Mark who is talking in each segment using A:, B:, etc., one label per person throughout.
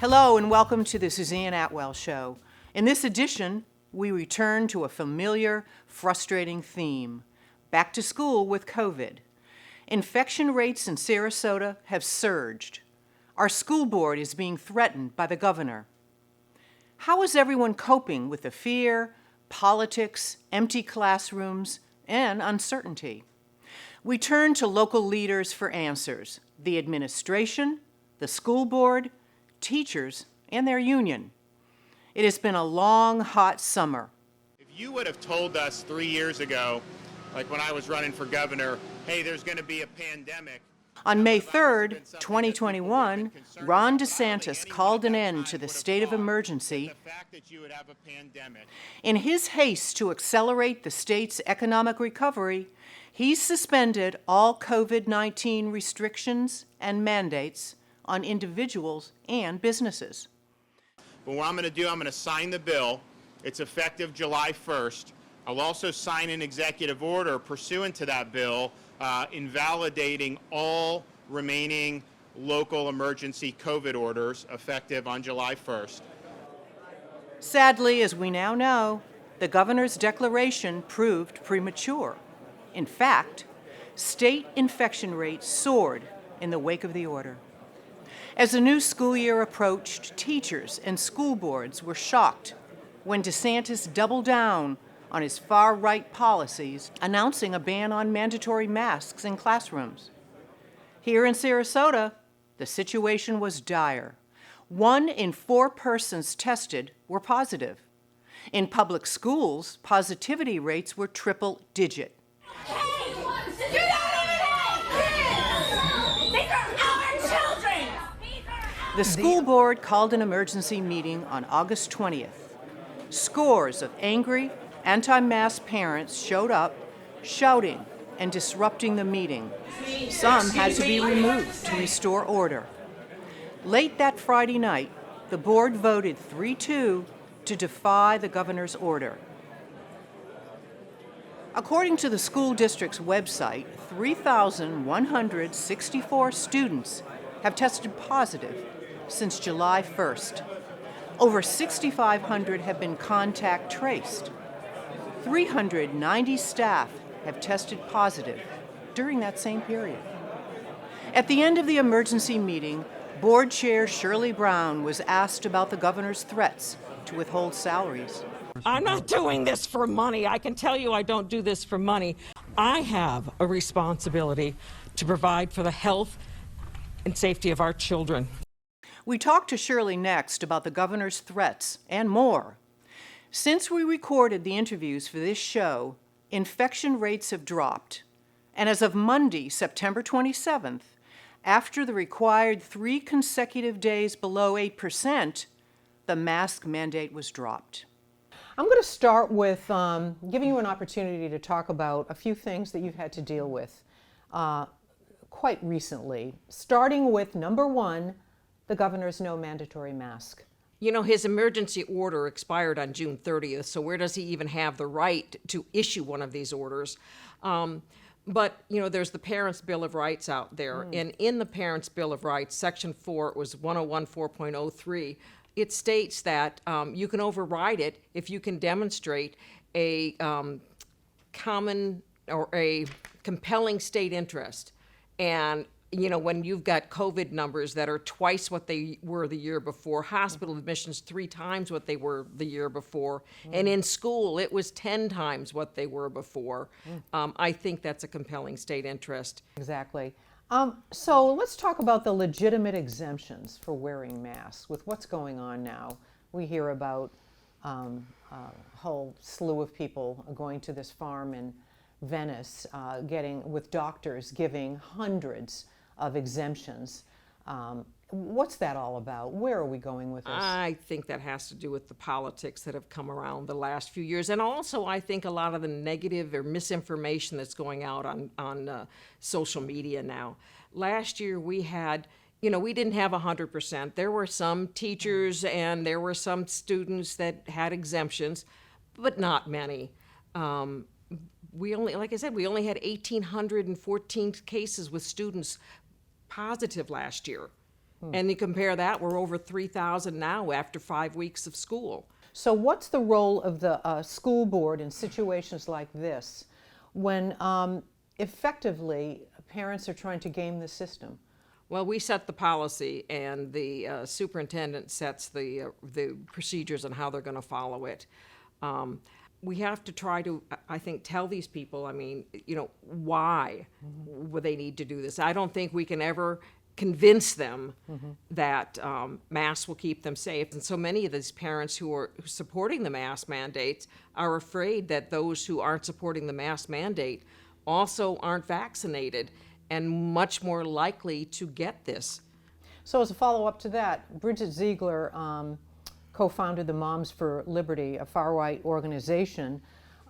A: Hello and welcome to the Suzanne Atwell Show. In this edition, we return to a familiar, frustrating theme, back to school with COVID. Infection rates in Sarasota have surged. Our school board is being threatened by the governor. How is everyone coping with the fear, politics, empty classrooms, and uncertainty? We turn to local leaders for answers, the administration, the school board, teachers, and their union. It has been a long, hot summer.
B: If you would have told us 3 years ago, like when I was running for governor, hey, there's going to be a pandemic.
A: On May 3rd, 2021, Ron DeSantis called an end to the state of emergency. In his haste to accelerate the state's economic recovery, he suspended all COVID-19 restrictions and mandates on individuals and businesses.
B: But what I'm going to do, I'm going to sign the bill. It's effective July 1st. I'll also sign an executive order pursuant to that bill, invalidating all remaining local emergency COVID orders effective on July 1st.
A: Sadly, as we now know, the governor's declaration proved premature. In fact, state infection rates soared in the wake of the order. As the new school year approached, teachers and school boards were shocked when DeSantis doubled down on his far-right policies, announcing a ban on mandatory masks in classrooms. Here in Sarasota, the situation was dire. 1 in 4 persons tested were positive. In public schools, positivity rates were triple-digit.
C: Hey! Get out of here! These are our children!
A: The school board called an emergency meeting on August 20th. Scores of angry, anti-mask parents showed up, shouting and disrupting the meeting. Some had to be removed to restore order. Late that Friday night, the board voted 3-2 to defy the governor's order. According to the school district's website, 3,164 students have tested positive since July 1st. Over 6,500 have been contact traced. 390 staff have tested positive during that same period. At the end of the emergency meeting, Board Chair Shirley Brown was asked about the governor's threats to withhold salaries.
D: I'm not doing this for money. I can tell you I don't do this for money. I have a responsibility to provide for the health and safety of our children.
A: We talked to Shirley next about the governor's threats and more. Since we recorded the interviews for this show, infection rates have dropped. And as of Monday, September 27th, after the required 3 consecutive days below 8%, the mask mandate was dropped.
E: I'm going to start with giving you an opportunity to talk about a few things that you've had to deal with quite recently, starting with number 1, the governor's no mandatory mask.
D: You know, his emergency order expired on June 30th, so where does he even have the right to issue one of these orders? But, you know, there's the Parents' Bill of Rights out there, and in the Parents' Bill of Rights, Section 4, it was 101.4.03, it states that you can override it if you can demonstrate a common or a compelling state interest. And you know, when you've got COVID numbers that are twice what they were the year before, hospital admissions 3 times what they were the year before, and in school it was 10 times what they were before, I think that's a compelling state interest.
E: Exactly. So let's talk about the legitimate exemptions for wearing masks. With what's going on now, we hear about a whole slew of people going to this farm in Venice, with doctors giving hundreds of exemptions. What's that all about? Where are we going with this?
D: I think that has to do with the politics that have come around the last few years. And also, I think a lot of the negative or misinformation that's going out on social media now. Last year, we had, you know, we didn't have 100%. There were some teachers and there were some students that had exemptions, but not many. We only, like I said, we only had 1,814 cases with students positive last year. And you compare that, we're over 3,000 now after 5 weeks of school.
E: So what's the role of the school board in situations like this when effectively parents are trying to game the system?
D: Well, we set the policy, and the superintendent sets the procedures on how they're going to follow it. We have to try to, I think, tell these people, I mean, why would they need to do this? I don't think we can ever convince them that masks will keep them safe. And so many of these parents who are supporting the mask mandates are afraid that those who aren't supporting the mask mandate also aren't vaccinated and much more likely to get this.
E: So as a follow-up to that, Bridget Ziegler co-founded the Moms for Liberty, a far-right organization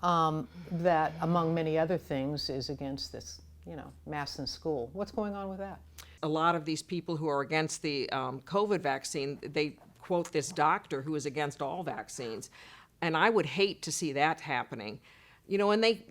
E: that, among many other things, is against this, masks in school. What's going on with that?
D: A lot of these people who are against the COVID vaccine, they quote this doctor who is against all vaccines. And I would hate to see that happening. And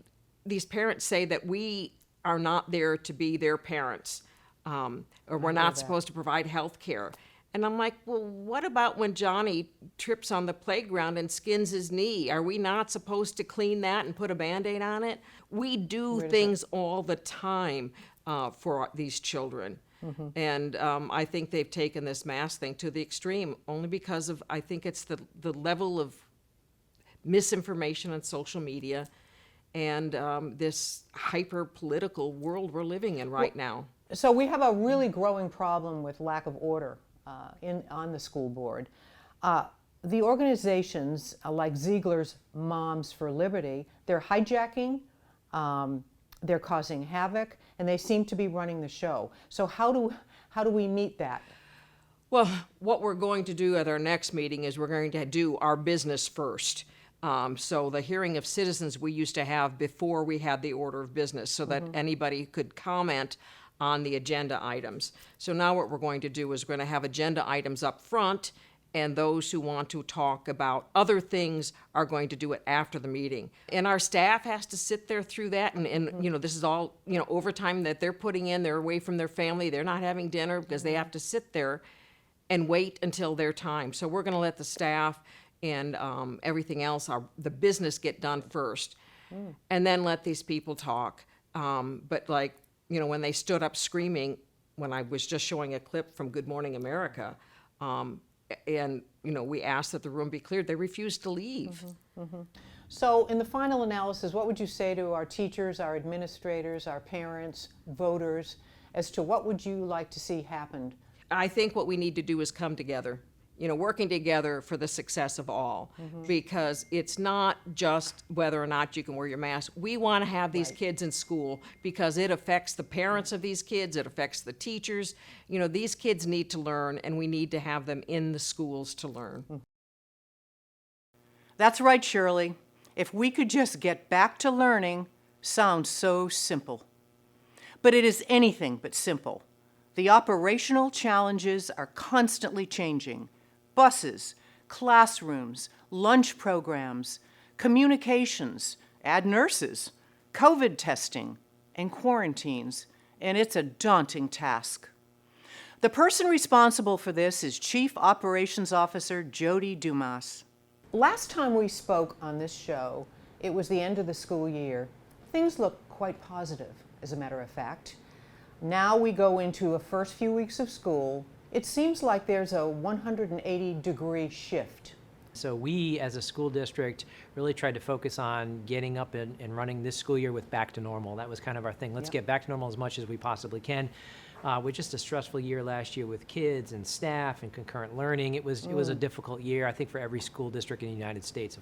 D: these parents say that we are not there to be their parents, or we're not supposed to provide health care. And I'm like, well, what about when Johnny trips on the playground and skins his knee? Are we not supposed to clean that and put a Band-Aid on it? We do things all the time for these children. And I think they've taken this mask thing to the extreme, only because of, I think it's the level of misinformation on social media and this hyper-political world we're living in right now.
E: So we have a really growing problem with lack of order on the school board. The organizations like Ziegler's Moms for Liberty, they're hijacking, they're causing havoc, and they seem to be running the show. So how do we meet that?
D: Well, what we're going to do at our next meeting is we're going to do our business first. So the hearing of citizens we used to have before we had the order of business, so that anybody could comment on the agenda items. So now what we're going to do is we're going to have agenda items up front, and those who want to talk about other things are going to do it after the meeting. And our staff has to sit there through that, and this is all, overtime that they're putting in. They're away from their family. They're not having dinner because they have to sit there and wait until their time. So we're going to let the staff and everything else, the business, get done first, and then let these people talk. But when they stood up screaming, when I was just showing a clip from Good Morning America, and we asked that the room be cleared, they refused to leave.
E: So in the final analysis, what would you say to our teachers, our administrators, our parents, voters, as to what would you like to see happen?
D: I think what we need to do is come together, working together for the success of all, because it's not just whether or not you can wear your mask. We want to have these kids in school because it affects the parents of these kids, it affects the teachers. These kids need to learn, and we need to have them in the schools to learn.
A: That's right, Shirley. If we could just get back to learning, sounds so simple. But it is anything but simple. The operational challenges are constantly changing. Buses, classrooms, lunch programs, communications, add nurses, COVID testing, and quarantines, and it's a daunting task. The person responsible for this is Chief Operations Officer Jody Dumas.
E: Last time we spoke on this show, it was the end of the school year. Things look quite positive, as a matter of fact. Now we go into the first few weeks of school. It seems like there's a 180-degree shift.
F: So we, as a school district, really tried to focus on getting up and running this school year with back to normal. That was kind of our thing. Let's get back to normal as much as we possibly can. With just a stressful year last year with kids and staff and concurrent learning, it was a difficult year, I think, for every school district in the United States.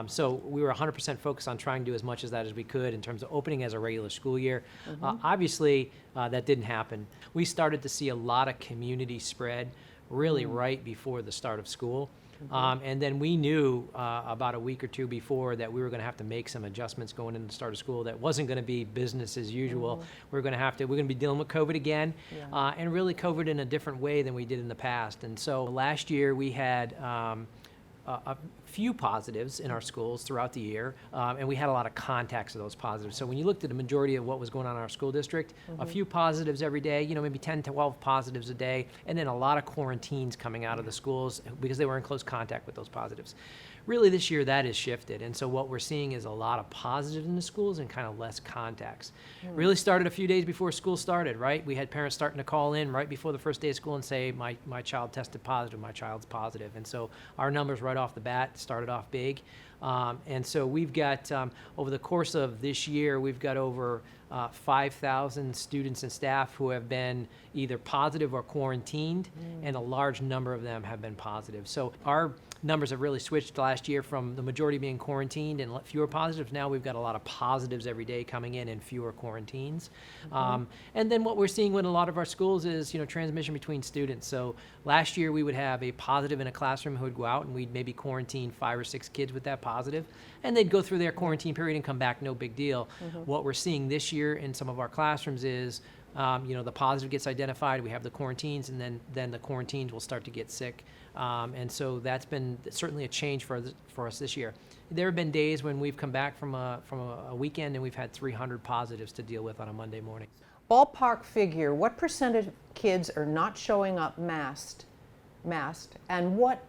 F: So we were 100% focused on trying to do as much of that as we could in terms of opening as a regular school year. Obviously, that didn't happen. We started to see a lot of community spread really right before the start of school. And then we knew about a week or two before that we were going to have to make some adjustments going into the start of school. That wasn't going to be business as usual. We're going to be dealing with COVID again, and really COVID in a different way than we did in the past. And so last year we had a few positives in our schools throughout the year, and we had a lot of contacts of those positives. So when you looked at the majority of what was going on in our school district, a few positives every day, maybe 10 to 12 positives a day, and then a lot of quarantines coming out of the schools because they were in close contact with those positives. Really this year that has shifted, and so what we're seeing is a lot of positives in the schools and kind of less contacts. Really started a few days before school started, right? We had parents starting to call in right before the first day of school and say, my child tested positive, my child's positive. And so our numbers right off the bat started off big. And so we've got, over the course of this year, we've got over 5,000 students and staff who have been either positive or quarantined, and a large number of them have been positive. So our numbers have really switched last year from the majority being quarantined and fewer positives. Now we've got a lot of positives every day coming in and fewer quarantines. And then what we're seeing with a lot of our schools is, transmission between students. So last year we would have a positive in a classroom who would go out and we'd maybe quarantine 5 or 6 kids with that positive, and they'd go through their quarantine period and come back, no big deal. What we're seeing this year in some of our classrooms is, the positive gets identified, we have the quarantines, and then the quarantines will start to get sick. And so that's been certainly a change for us this year. There have been days when we've come back from a weekend and we've had 300 positives to deal with on a Monday morning.
E: Ballpark figure, what percent of kids are not showing up masked, and what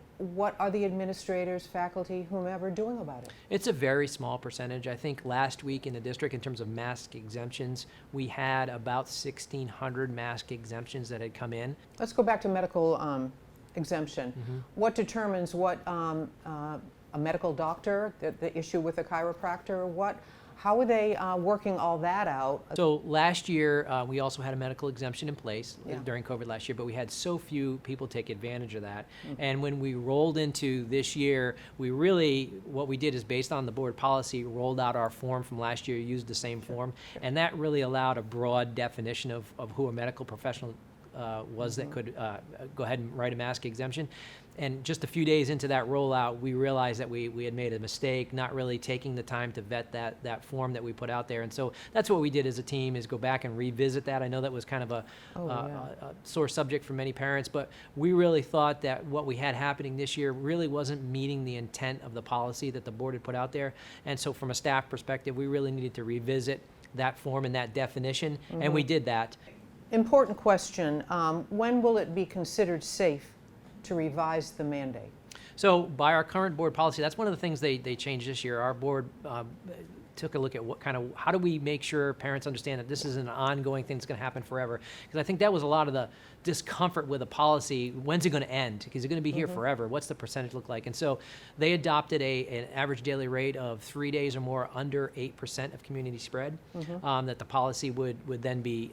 E: are the administrators, faculty, whomever doing about it?
F: It's a very small percentage. I think last week in the district, in terms of mask exemptions, we had about 1,600 mask exemptions that had come in.
E: Let's go back to medical exemption. What determines what a medical doctor, the issue with a chiropractor, how are they working all that out?
F: So last year, we also had a medical exemption in place during COVID last year, but we had so few people take advantage of that. And when we rolled into this year, what we did is based on the board policy, rolled out our form from last year, used the same form, and that really allowed a broad definition of who a medical professional was that could go ahead and write a mask exemption. And just a few days into that rollout, we realized that we had made a mistake, not really taking the time to vet that form that we put out there. And so that's what we did as a team, is go back and revisit that. I know that was kind of a sore subject for many parents, but we really thought that what we had happening this year really wasn't meeting the intent of the policy that the board had put out there. And so from a staff perspective, we really needed to revisit that form and that definition, and we did that.
E: Important question. When will it be considered safe to revise the mandate?
F: So by our current board policy, that's one of the things they changed this year. Our board took a look at how do we make sure parents understand that this is an ongoing thing that's going to happen forever? Because I think that was a lot of the discomfort with the policy. When's it going to end? Because it's going to be here forever. What's the percentage look like? And so they adopted an average daily rate of 3 days or more under 8% of community spread, that the policy would then be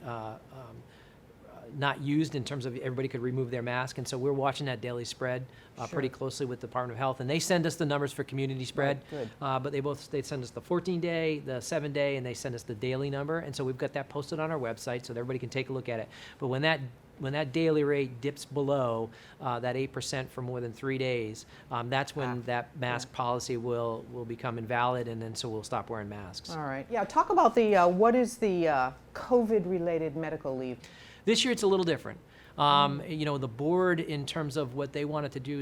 F: not used in terms of everybody could remove their mask. And so we're watching that daily spread pretty closely with the Department of Health. And they send us the numbers for community spread, but they send us the 14-day, the 7-day, and they send us the daily number. And so we've got that posted on our website so that everybody can take a look at it. But when that daily rate dips below that 8% for more than 3 days, that's when that mask policy will become invalid, and then so we'll stop wearing masks.
E: All right. Yeah, talk about what is the COVID-related medical leave?
F: This year it's a little different. The board, in terms of what they wanted to do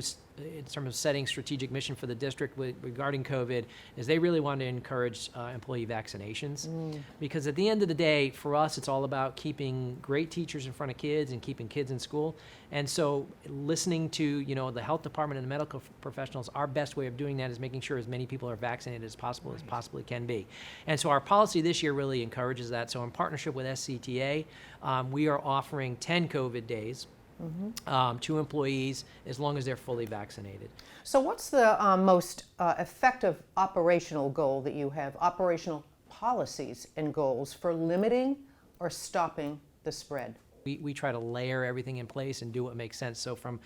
F: in terms of setting strategic mission for the district regarding COVID, is they really wanted to encourage employee vaccinations. Because at the end of the day, for us, it's all about keeping great teachers in front of kids and keeping kids in school. And so listening to, the health department and the medical professionals, our best way of doing that is making sure as many people are vaccinated as possibly can be. And so our policy this year really encourages that. So in partnership with SCTA, we are offering 10 COVID days to employees as long as they're fully vaccinated.
E: So what's the most effective operational goal that you have, operational policies and goals for limiting or stopping the spread?
F: We try to layer everything in place and do what makes sense. So from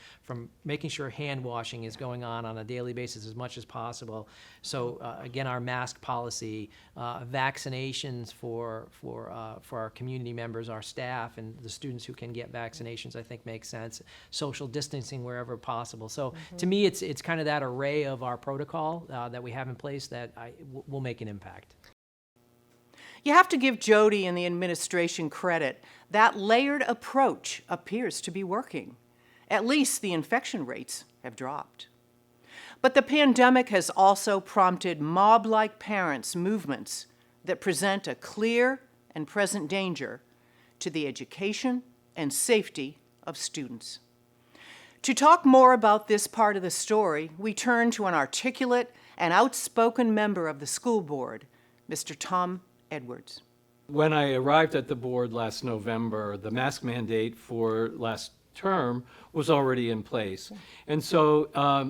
F: making sure hand washing is going on a daily basis as much as possible. So again, our mask policy, vaccinations for our community members, our staff, and the students who can get vaccinations, I think makes sense. Social distancing wherever possible. So to me, it's kind of that array of our protocol that we have in place that will make an impact.
A: You have to give Jody and the administration credit. That layered approach appears to be working. At least the infection rates have dropped. But the pandemic has also prompted mob-like parents' movements that present a clear and present danger to the education and safety of students. To talk more about this part of the story, we turn to an articulate and outspoken member of the school board, Mr. Tom Edwards.
G: When I arrived at the board last November, the mask mandate for last term was already in place. And so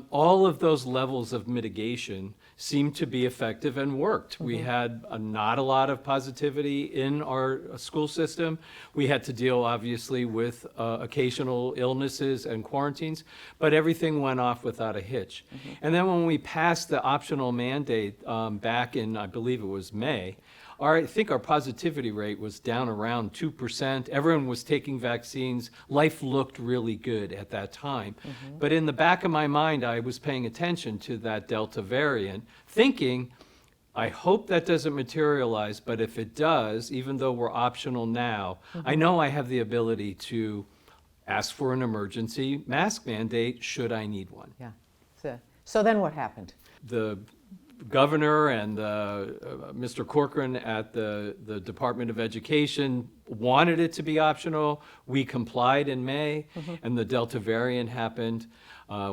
G: all of those levels of mitigation seemed to be effective and worked. We had not a lot of positivity in our school system. We had to deal, obviously, with occasional illnesses and quarantines, but everything went off without a hitch. And then when we passed the optional mandate back in, I believe it was May, I think our positivity rate was down around 2%. Everyone was taking vaccines. Life looked really good at that time. But in the back of my mind, I was paying attention to that Delta variant, thinking, I hope that doesn't materialize, but if it does, even though we're optional now, I know I have the ability to ask for an emergency mask mandate should I need one.
E: Yeah. So then what happened?
G: The governor and Mr. Corcoran at the Department of Education wanted it to be optional. We complied in May, and the Delta variant happened.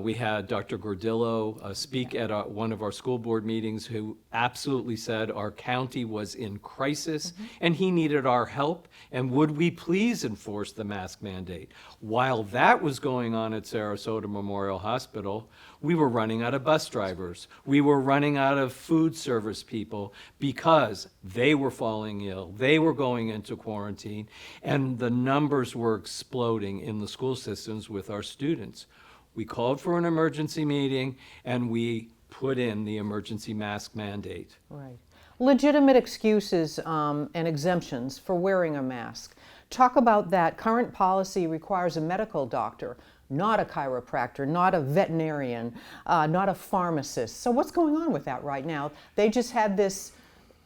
G: We had Dr. Gordillo speak at one of our school board meetings, who absolutely said our county was in crisis and he needed our help, and would we please enforce the mask mandate. While that was going on at Sarasota Memorial Hospital, we were running out of bus drivers. We were running out of food service people because they were falling ill. They were going into quarantine, and the numbers were exploding in the school systems with our students. We called for an emergency meeting, and we put in the emergency mask mandate.
E: Right. Legitimate excuses and exemptions for wearing a mask. Talk about that. Current policy requires a medical doctor, not a chiropractor, not a veterinarian, not a pharmacist. So what's going on with that right now? They just had this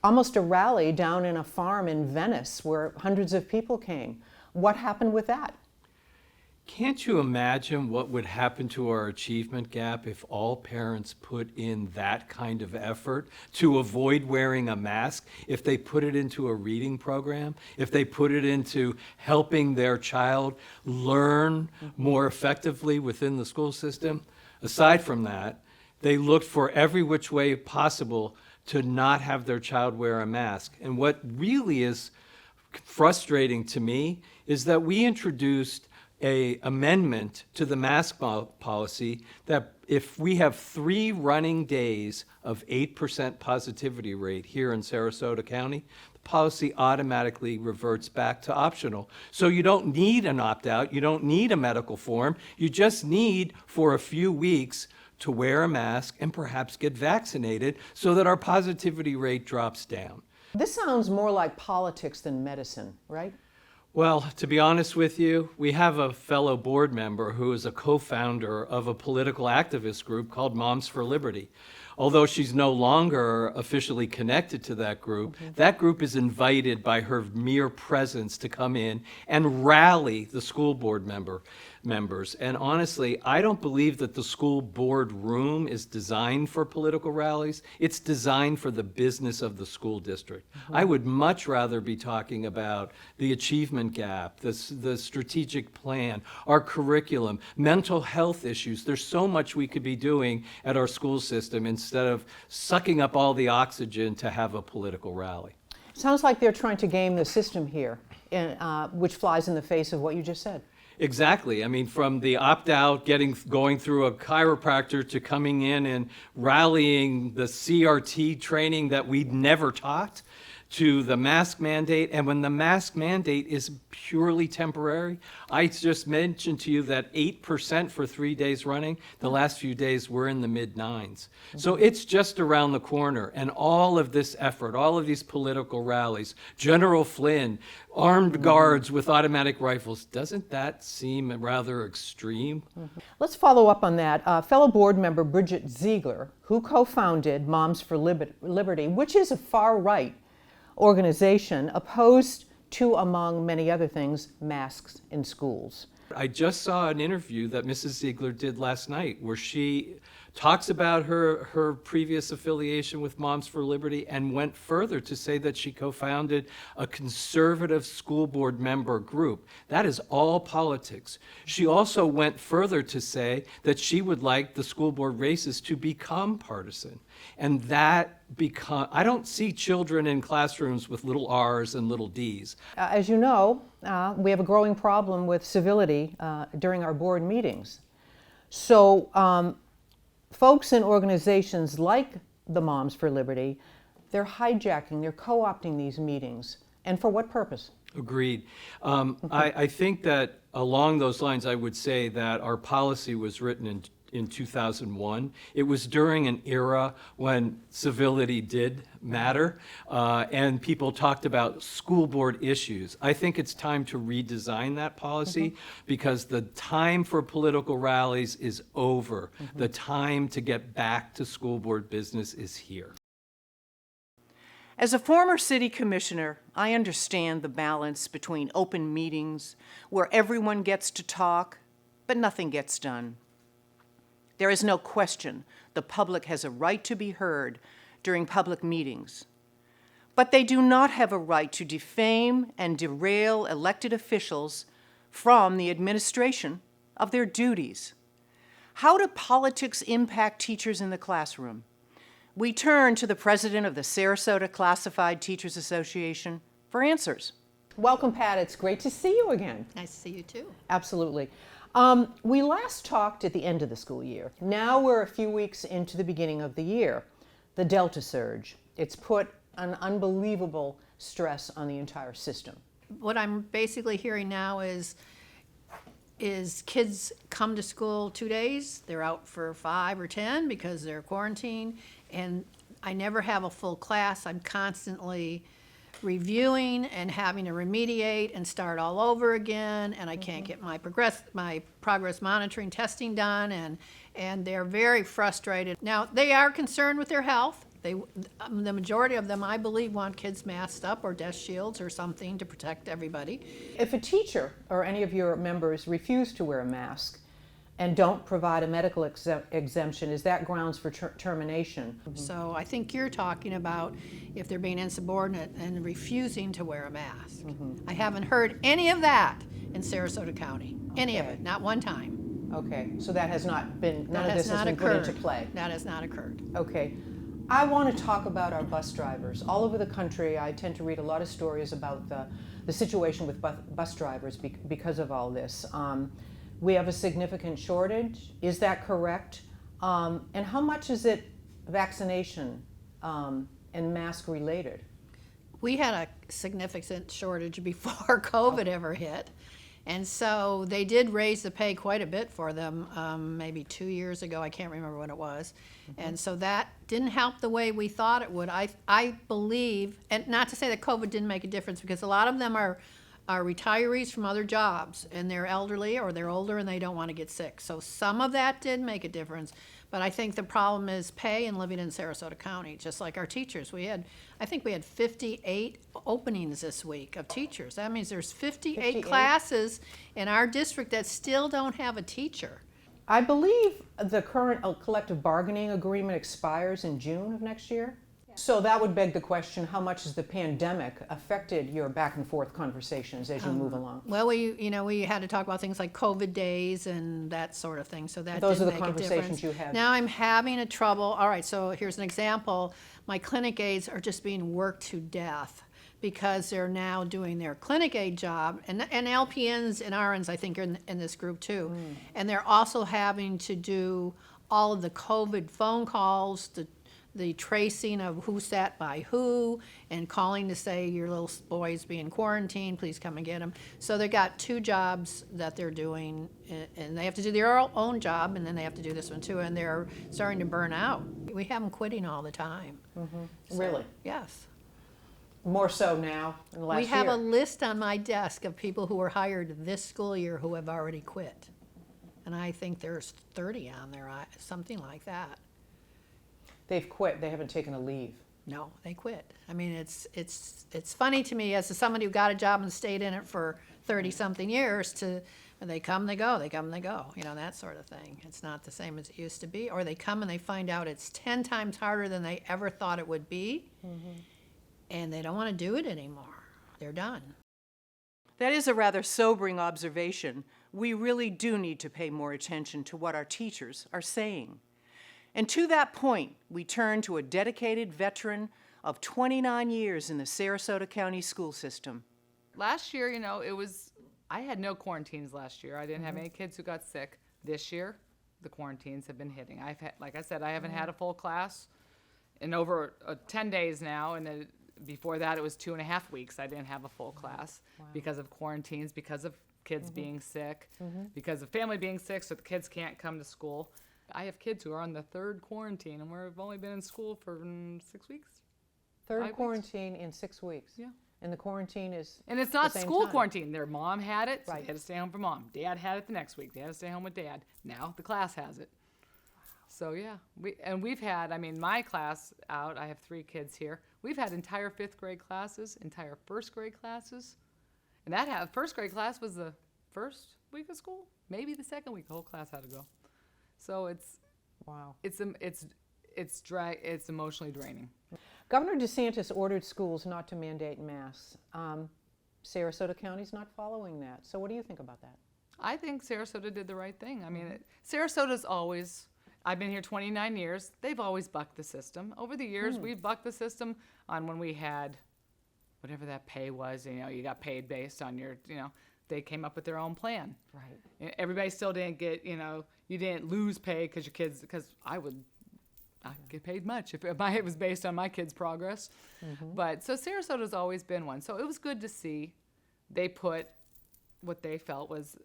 E: almost a rally down in a farm in Venice where hundreds of people came. What happened with that?
G: Can't you imagine what would happen to our achievement gap if all parents put in that kind of effort to avoid wearing a mask, if they put it into a reading program, if they put it into helping their child learn more effectively within the school system? Aside from that, they looked for every which way possible to not have their child wear a mask. And what really is frustrating to me is that we introduced an amendment to the mask policy that if we have 3 running days of 8% positivity rate here in Sarasota County, the policy automatically reverts back to optional. So you don't need an opt-out, you don't need a medical form, you just need for a few weeks to wear a mask and perhaps get vaccinated so that our positivity rate drops down.
E: This sounds more like politics than medicine, right?
G: Well, to be honest with you, we have a fellow board member who is a co-founder of a political activist group called Moms for Liberty. Although she's no longer officially connected to that group is invited by her mere presence to come in and rally the school board members. And honestly, I don't believe that the school board room is designed for political rallies. It's designed for the business of the school district. I would much rather be talking about the achievement gap, the strategic plan, our curriculum, mental health issues. There's so much we could be doing at our school system instead of sucking up all the oxygen to have a political rally.
E: Sounds like they're trying to game the system here, which flies in the face of what you just said.
G: Exactly. I mean, from the opt-out, going through a chiropractor, to coming in and rallying the CRT training that we'd never taught, to the mask mandate. And when the mask mandate is purely temporary, I just mentioned to you that 8% for 3 days running, the last few days we're in the mid-9s. So it's just around the corner. And all of this effort, all of these political rallies, General Flynn, armed guards with automatic rifles, doesn't that seem rather extreme?
E: Let's follow up on that. Fellow board member Bridget Ziegler, who co-founded Moms for Liberty, which is a far-right organization opposed to, among many other things, masks in schools.
G: I just saw an interview that Mrs. Ziegler did last night where she talks about her previous affiliation with Moms for Liberty, and went further to say that she co-founded a conservative school board member group. That is all politics. She also went further to say that she would like the school board races to become partisan. And I don't see children in classrooms with little R's and little D's.
E: As you know, we have a growing problem with civility during our board meetings. So folks in organizations like the Moms for Liberty, they're hijacking, they're co-opting these meetings. And for what purpose?
G: Agreed. I think that along those lines, I would say that our policy was written in 2001. It was during an era when civility did matter, and people talked about school board issues. I think it's time to redesign that policy because the time for political rallies is over. The time to get back to school board business is here.
A: As a former city commissioner, I understand the balance between open meetings where everyone gets to talk, but nothing gets done. There is no question the public has a right to be heard during public meetings, but they do not have a right to defame and derail elected officials from the administration of their duties. How do politics impact teachers in the classroom? We turn to the president of the Sarasota Classified Teachers Association for answers.
E: Welcome, Pat. It's great to see you again.
H: Nice to see you too.
E: Absolutely. We last talked at the end of the school year. Now we're a few weeks into the beginning of the year. The Delta surge. It's put an unbelievable stress on the entire system.
H: What I'm basically hearing now is kids come to school 2 days, they're out for 5 or 10 because they're quarantined, and I never have a full class. I'm constantly reviewing and having to remediate and start all over again, and I can't get my progress monitoring testing done, and they're very frustrated. Now, they are concerned with their health. The majority of them, I believe, want kids masked up or desk shields or something to protect everybody.
E: If a teacher or any of your members refuse to wear a mask and don't provide a medical exemption, is that grounds for termination?
H: So I think you're talking about if they're being insubordinate and refusing to wear a mask. I haven't heard any of that in Sarasota County, any of
E: Okay.
H: it, not one time.
E: Okay, so that has not been, none
H: That
E: of this has been put into play.
H: That has not occurred.
E: Okay. I want to talk about our bus drivers. All over the country, I tend to read a lot of stories about the situation with bus drivers because of all this. We have a significant shortage. Is that correct? And how much is it vaccination and mask related?
H: We had a significant shortage before COVID ever hit. And so they did raise the pay quite a bit for them, maybe 2 years ago. I can't remember when it was. And so that didn't help the way we thought it would. I believe, and not to say that COVID didn't make a difference, because a lot of them are retirees from other jobs, and they're elderly or they're older and they don't want to get sick. So some of that did make a difference. But I think the problem is pay and living in Sarasota County, just like our teachers. I think we had 58 openings this week of teachers. That means there's 58 classes in our district that still don't have a teacher.
E: I believe the current collective bargaining agreement expires in June of next year. So that would beg the question, how much has the pandemic affected your back and forth conversations as you move along?
H: Well, we had to talk about things like COVID days and that sort of thing, so that
E: Those
H: did
E: are the
H: make a
E: conversations
H: difference.
E: you had.
H: Now I'm having a trouble. All right, so here's an example. My clinic aides are just being worked to death because they're now doing their clinic aide job, and LPNs and RNs, I think, are in this group too. And they're also having to do all of the COVID phone calls, the tracing of who sat by who, and calling to say your little boy's being quarantined, please come and get him. So they got 2 jobs that they're doing, and they have to do their own job, and then they have to do this one too, and they're starting to burn out. We have them quitting all the time. So,
E: Really?
H: yes.
E: More so now in the last
H: We have
E: year.
H: a list on my desk of people who were hired this school year who have already quit. And I think there's 30 on there, something like that.
E: They've quit, they haven't taken a leave.
H: No, they quit. I mean, it's funny to me as somebody who got a job and stayed in it for 30-something years to They come, they go, they come, they go, that sort of thing. It's not the same as it used to be. Or they come and they find out it's 10 times harder than they ever thought it would be, and they don't want to do it anymore. They're done.
A: That is a rather sobering observation. We really do need to pay more attention to what our teachers are saying. And to that point, we turn to a dedicated veteran of 29 years in the Sarasota County school system.
I: Last year, I had no quarantines last year. I didn't have any kids who got sick. This year, the quarantines have been hitting. Like I said, I haven't had a full class in over 10 days now, and then before that it was 2.5 weeks. I didn't have a full class because of quarantines, because of kids being sick, because of family being sick, so the kids can't come to school. I have kids who are on the 3rd quarantine, and we've only been in school for 6 weeks.
E: 3rd
I: 5 weeks?
E: quarantine in 6 weeks.
I: Yeah.
E: And the quarantine is
I: And it's not
E: the same
I: school
E: time.
I: quarantine. Their mom had it, so
E: Right.
I: they had to stay home for mom. Dad had it the next week. They had to stay home with dad. Now the class has it. So yeah, we've had, my class out, I have 3 kids here. We've had entire 5th grade classes, entire 1st grade classes. And that 1st grade class was the 1st week of school, maybe the 2nd week. The whole class had to go. So it's emotionally draining.
E: Governor DeSantis ordered schools not to mandate masks. Sarasota County's not following that. So what do you think about that?
I: I think Sarasota did the right thing. Sarasota's always, I've been here 29 years, they've always bucked the system. Over the years, we've bucked the system on when we had whatever that pay was, you got paid based on your, they came up with their own plan.
E: Right.
I: Everybody still didn't get, you didn't lose pay because your kids, because I would not get paid much if it was based on my kids' progress. But so Sarasota's always been one. So it was good to see they put what they felt was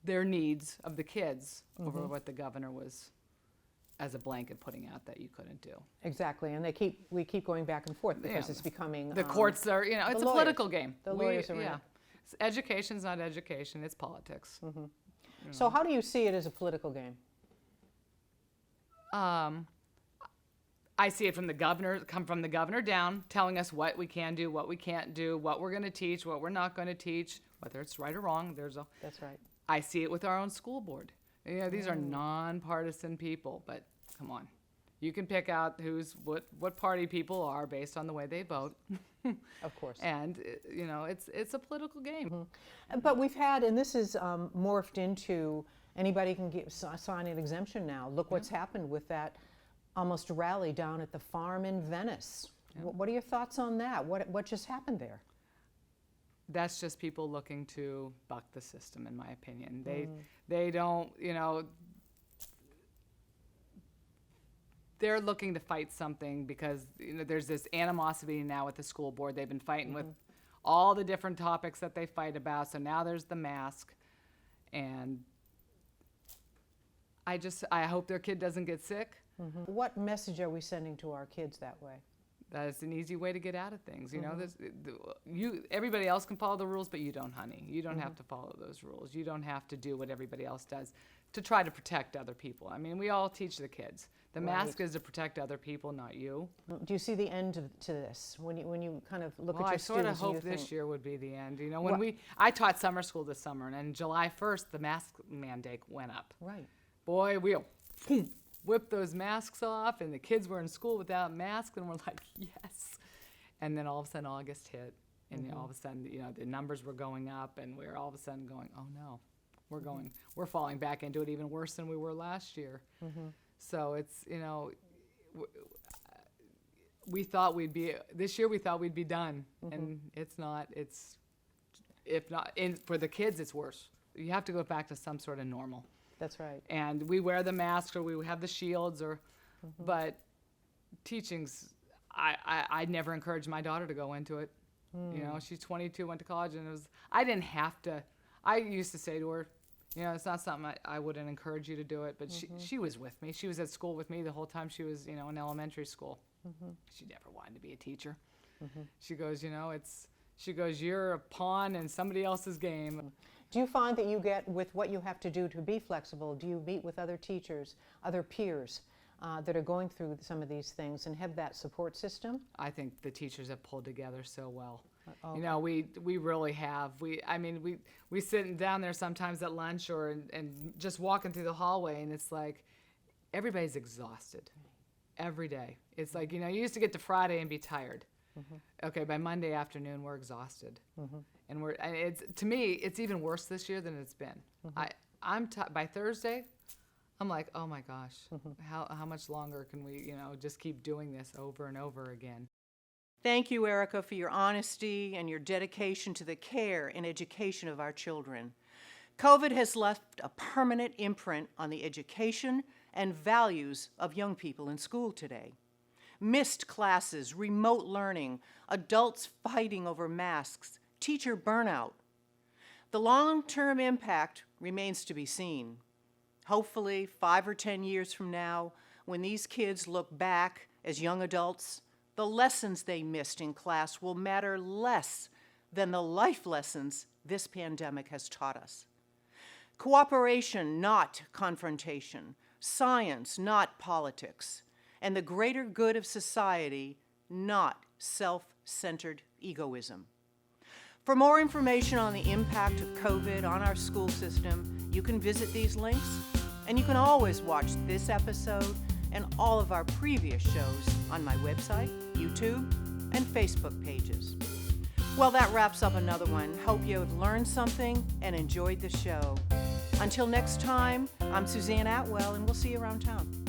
I: their needs of the kids over what the governor was as a blanket putting out that you couldn't do.
E: Exactly, and we keep going back and forth because it's becoming
I: The courts are, it's a
E: lawyers.
I: political game.
E: The lawyers are in
I: yeah.
E: it.
I: Education's not education, it's politics.
E: So how do you see it as a political game?
I: I see it from the governor down, telling us what we can do, what we can't do, what we're going to teach, what we're not going to teach, whether it's right or wrong.
E: That's right.
I: I see it with our own school board. These are nonpartisan people, but come on. You can pick out what party people are based on the way they vote.
E: Of course.
I: And, it's a political game.
E: But we've had, and this is morphed into, anybody can sign an exemption now. Look what's happened with that almost rally down at the farm in Venice. What are your thoughts on that? What just happened there?
I: That's just people looking to buck the system, in my opinion. They don't, they're looking to fight something because there's this animosity now with the school board. They've been fighting with all the different topics that they fight about. So now there's the mask, and I hope their kid doesn't get sick.
E: What message are we sending to our kids that way?
I: That is an easy way to get out of things. Everybody else can follow the rules, but you don't, honey. You don't have to follow those rules. You don't have to do what everybody else does to try to protect other people. We all teach the kids. The mask is to protect other people, not you.
E: Do you see the end to this when you kind of look at your
I: I sort of
E: students? and
I: hope
E: you
I: this
E: think,
I: year would be the end. I taught summer school this summer, and on July 1st, the mask mandate went up.
E: Right.
I: Boy, we whipped those masks off, and the kids were in school without masks, and we're like, yes. And then all of a sudden August hit, and all of a sudden, the numbers were going up, and we were all of a sudden going, oh no, we're falling back into it even worse than we were last year. So it's, we thought this year we thought we'd be done, and it's not. For the kids, it's worse. You have to go back to some sort of normal.
E: That's right.
I: And we wear the masks, or we have the shields, but teaching's, I'd never encourage my daughter to go into it. She's 22, went to college, and I didn't have to. I used to say to her, it's not something I wouldn't encourage you to do it, but she was with me. She was at school with me the whole time she was, in elementary school. She never wanted to be a teacher. She goes, you're a pawn in somebody else's game.
E: Do you find that you get, with what you have to do to be flexible, do you meet with other teachers, other peers, that are going through some of these things and have that support system?
I: I think the teachers have pulled together so well.
E: Oh.
I: You know, we really have. We sitting down there sometimes at lunch or and just walking through the hallway, and it's like everybody's exhausted every day. It's like, you know, you used to get to Friday and be tired. Okay, by Monday afternoon we're exhausted, and it's, to me, it's even worse this year than it's been. By Thursday, I'm like, oh my gosh, how much longer can we, you know, just keep doing this over and over again?
A: Thank you, Erica, for your honesty and your dedication to the care and education of our children. COVID has left a permanent imprint on the education and values of young people in school today. Missed classes, remote learning, adults fighting over masks, teacher burnout. The long-term impact remains to be seen. Hopefully, 5 or 10 years from now, when these kids look back as young adults, the lessons they missed in class will matter less than the life lessons this pandemic has taught us. Cooperation, not confrontation. Science, not politics. And the greater good of society, not self-centered egoism. For more information on the impact of COVID on our school system, you can visit these links, and you can always watch this episode and all of our previous shows on my website, YouTube, and Facebook pages. Well, that wraps up another one. Hope you have learned something and enjoyed the show. Until next time, I'm Suzanne Atwell, and we'll see you around town.